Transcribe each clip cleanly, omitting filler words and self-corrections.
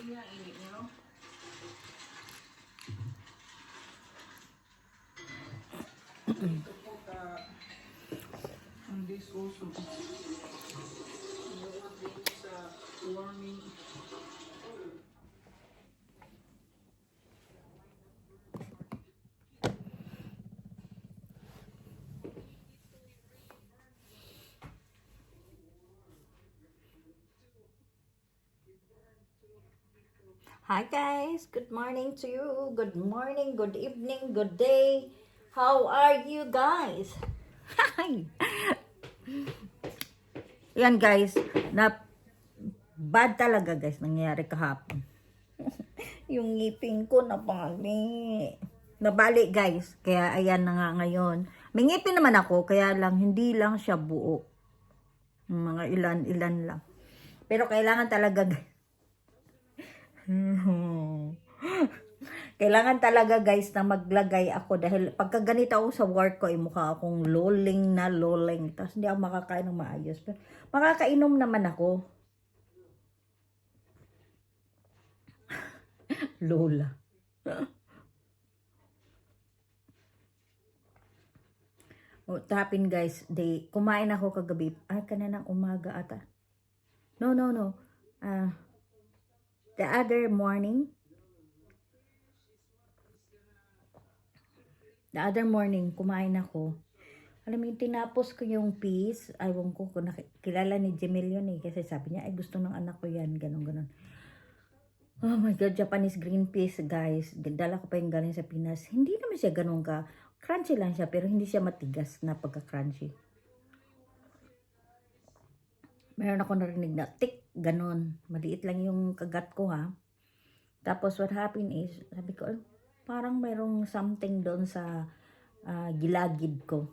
Yeah, you know. I need to put on this also. You want this warming. Hi guys, good morning to you. Good morning, good evening, good day. How are you guys? Hi. Yan guys, na bad talaga guys nangyari kahapon. Yung ngipin ko nabali guys. Kaya ayan na nga ngayon. May ngipin naman ako, kaya lang hindi lang siya buo. Mga ilan-ilan lang. Pero kailangan talaga guys. Kailangan talaga guys na maglagay ako dahil pagka ganito ako sa work ko, mukha akong loling na loling. Tapos hindi ako makakain ng maayos. Pero makakainom naman ako. Lola. What happened guys, kumain ako kagabi. Ay, kanina ng umaga ata. No. The other morning, kumain ako. Alam mo, tinapos ko yung piece. Aywan ko kung kilala ni Jamil yun eh. Kasi sabi niya, ay gusto ng anak ko yan. Ganon. Oh my God, Japanese green peas guys. Dala ko pa yung galing sa Pinas. Hindi naman siya ganun ka. Crunchy lang siya, pero hindi siya matigas na pagka-crunchy. Meron ako narinig na tick, ganon. Maliit lang yung kagat ko ha. Tapos what happened is, sabi ko, parang mayroong something doon sa gilagid ko.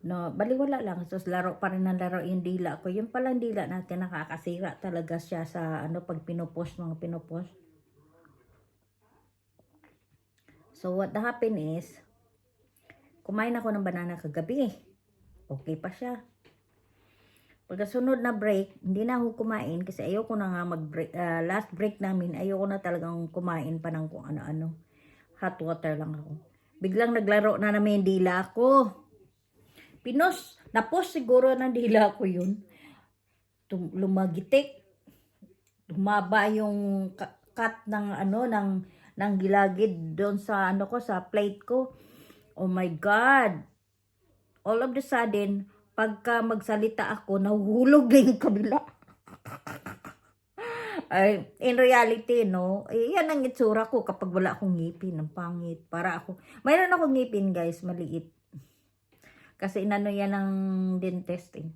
No, baliwala lang. Tapos laro pa rin ng laro yung dila ko. Yung palang dila natin nakakasira talaga siya sa pag pinupost, mga pinupost. So what happened is, kumain ako ng banana kagabi. Okay pa siya. Pagkasunod na break, hindi na ako kumain kasi ayoko na nga mag-break. Last break namin, ayoko na talagang kumain pa ng kung ano-ano. Hot water lang ako. Biglang naglaro na namin yung dila ko. Napos siguro ng dila ko yun. Lumagitik. Humaba yung cut ng ng gilagid doon sa sa plate ko. Oh my God. All of the sudden, pagka magsalita ako, nahuhulog na yung kabila. Ay, in reality, no, yan ang itsura ko kapag wala akong ngipin, ang pangit. Mayroon akong ngipin, guys, maliit. Kasi inano yan ng dentist, eh.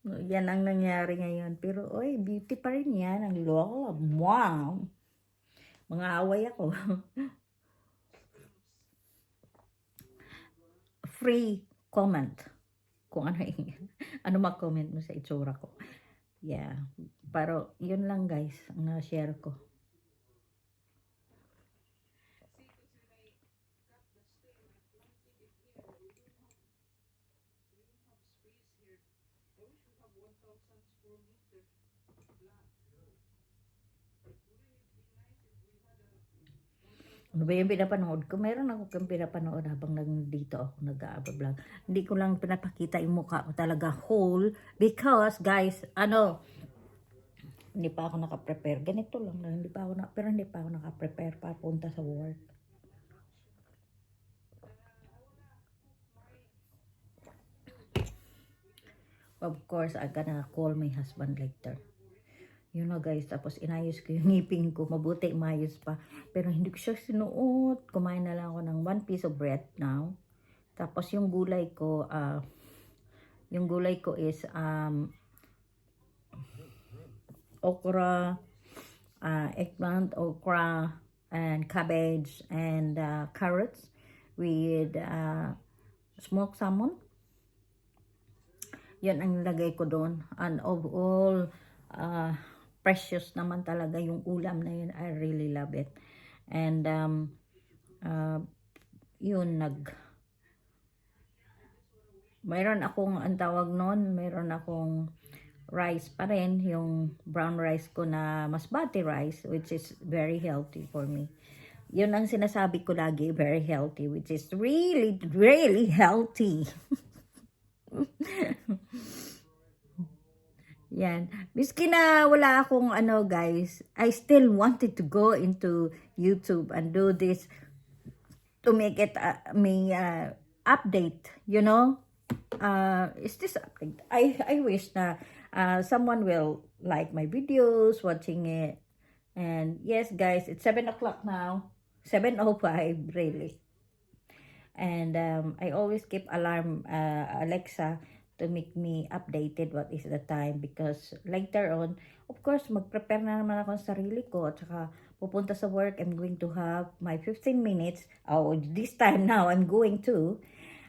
Yan ang nangyari ngayon. Pero, oy, beauty pa rin yan. Ang love. Wow. Mga away ako. Free comment. Kung ano ano mag-comment mo sa itsura ko. Yeah. Pero, yun lang guys, ang na-share ko. Ano ba yung pinapanood ko? Meron ako kang pinapanood habang nandito ako nag-vlog. Hindi ko lang pinapakita yung mukha ko talaga whole because guys, hindi pa ako naka-prepare. Ganito lang, pero hindi pa ako naka-prepare papunta sa work. Of course, I'm gonna call my husband later. Yun na guys, tapos inayos ko yung ngipin ko. Mabuti mayos pa. Pero hindi ko siya sinuot. Kumain na lang ako ng 1 piece of bread now. Tapos yung gulay ko is okra, eggplant, okra, and cabbage, and carrots with smoked salmon. Yan ang nilagay ko doon. And of all, precious naman talaga yung ulam na yun. I really love it. And yun, Mayroon akong, ang tawag nun, mayroon akong rice pa rin, yung brown rice ko na basmati rice, which is very healthy for me. Yun ang sinasabi ko lagi, very healthy, which is really, really healthy. Yan. Miski na wala akong ano guys, I still wanted to go into YouTube and do this to make it may update, you know? Is this update? I wish na someone will like my videos, watching it. And yes guys, it's 7 o'clock now. 7:05 really. And I always keep alarm Alexa to make me updated what is the time, because later on, of course, mag-prepare na naman ako sa sarili ko at saka pupunta sa work. I'm going to have my 15 minutes. Oh, this time now, I'm going to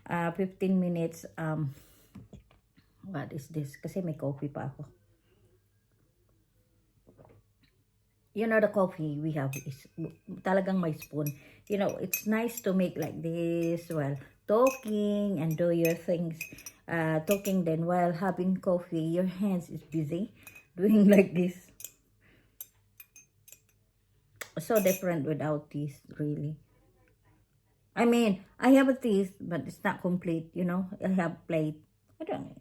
15 minutes. What is this? Kasi may coffee pa ako. You know, the coffee we have is talagang may spoon. You know, it's nice to make like this while talking and do your things. Talking then while having coffee, your hands is busy doing like this. So different without teeth, really. I mean, I have a teeth, but it's not complete, you know. I have plate. I don't.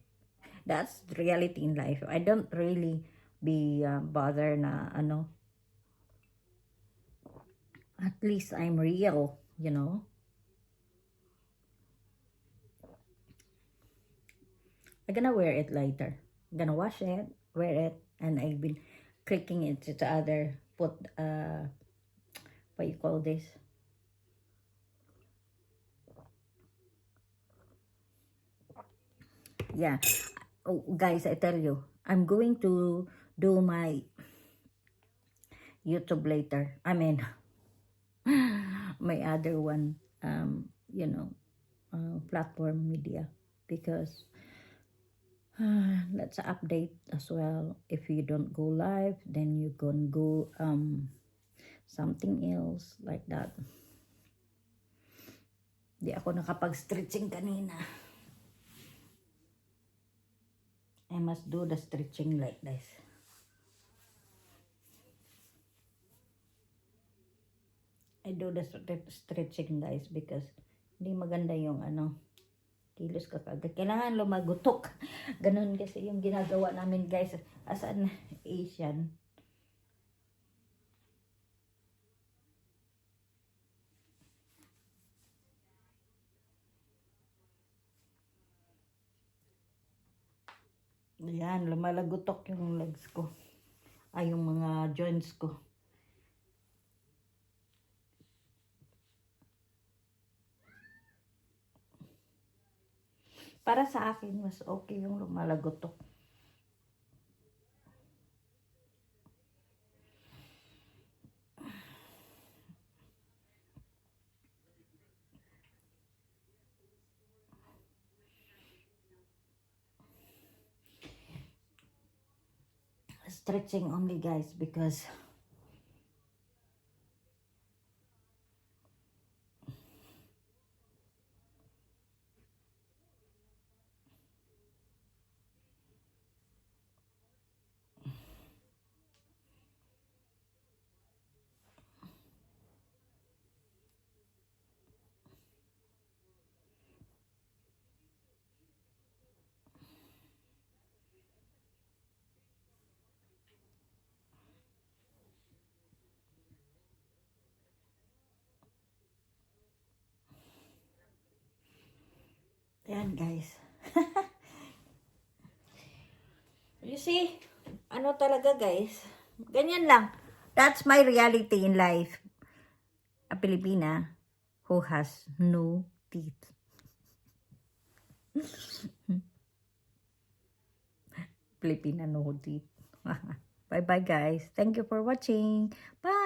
That's the reality in life. I don't really be bothered na ano. At least I'm real, you know. I'm gonna wear it later. I'm gonna wash it, wear it, and I've been clicking it to the other, put, what you call this? Yeah. Oh, guys, I tell you, I'm going to do my YouTube later. I mean, my other one, you know, platform media, because let's update as well. If you don't go live, then you can go something else like that. Di ako nakapag-stretching kanina. I must do the stretching like this. I do the stretching guys, because hindi maganda yung ano, kilos ka kagad. Kailangan lumagutok. Ganun kasi yung ginagawa namin guys as an Asian. Ayan, lumalagutok yung legs ko. Ay, yung mga joints ko. Para sa akin, mas okay yung lumalagotok. Stretching only guys, because ayan guys. You see, ano talaga guys, ganyan lang. That's my reality in life. A Pilipina who has no teeth. Filipina no teeth. Bye bye guys. Thank you for watching. Bye.